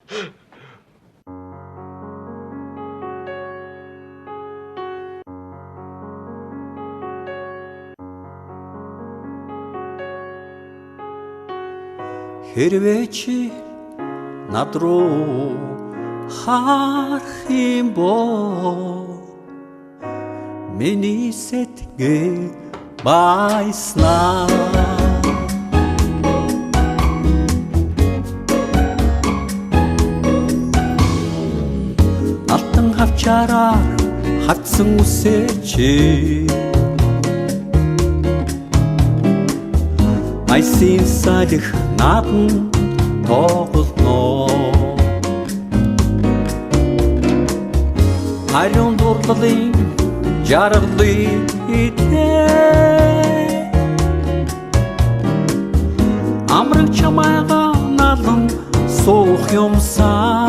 Хэрвээ чи над руу харах юм бол миний сэтгэл баяснаа алтан хавчаараар хавцсан үсээ чи айсын салих наадан тоглоно Ариун дурлалын жаргалыг идээ Амраг чамайга налан суух юмсаа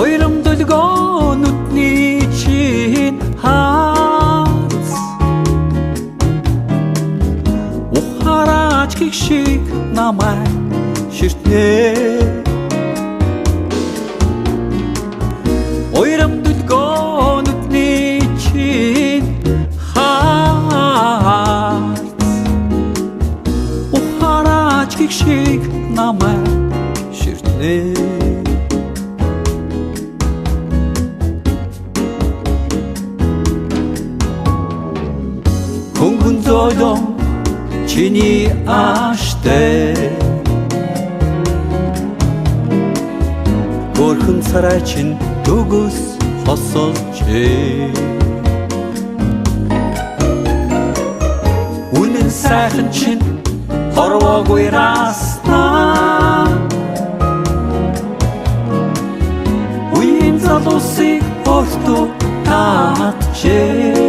Ойром дөлгөө нүдний чин хаац Ухараач гихшиг намай ширтнээ Ойром дөлгөө нүдний чин хаац Ухараач гихшиг намай ширтнээ Хөнгөн зойлон чиний ааштай Горхон сарай чин дүгс хосолж Үнэн сайхан чин хорвоогүй раснаа Үеийн залуусыг өөртөө татжээ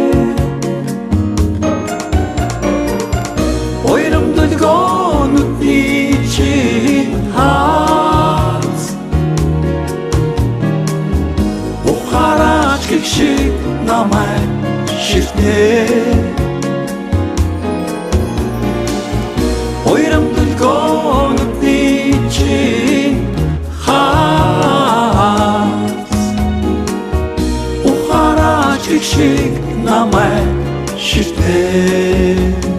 Ойром дөлгөө нүдний чин хаац Ухараач гихшиг намай ширтнээ Ойром дөлгөө нүдний чин хаац Ухараач гихшиг намай ширтнээ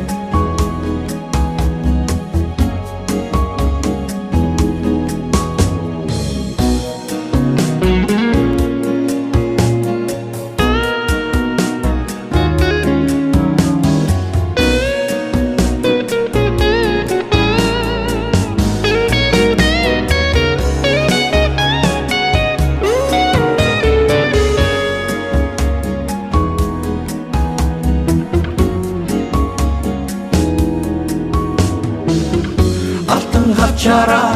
Хавчаараа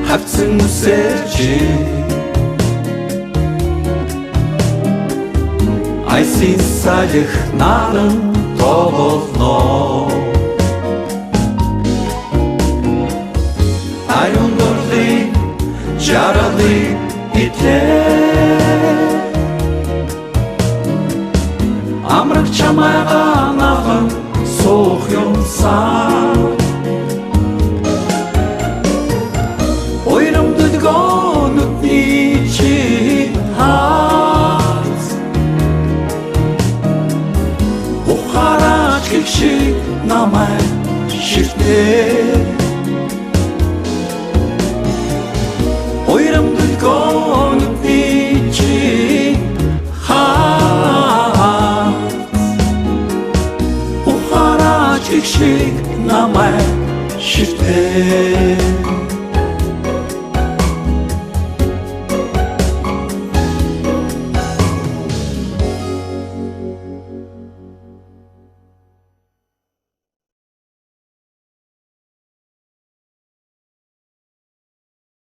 хавцсан үсээ чи Айсын салих наадан тоглоно Ариун дурлалын жаргалыг идээ Амраг чамайга налан суух юмсаа Ойром дөлгөө нүдний чин хаац Ухараач гихшиг намай ширтнээ Ойром дөлгөө нүдний чин хаац Ухараач гихшиг намай ширтнээ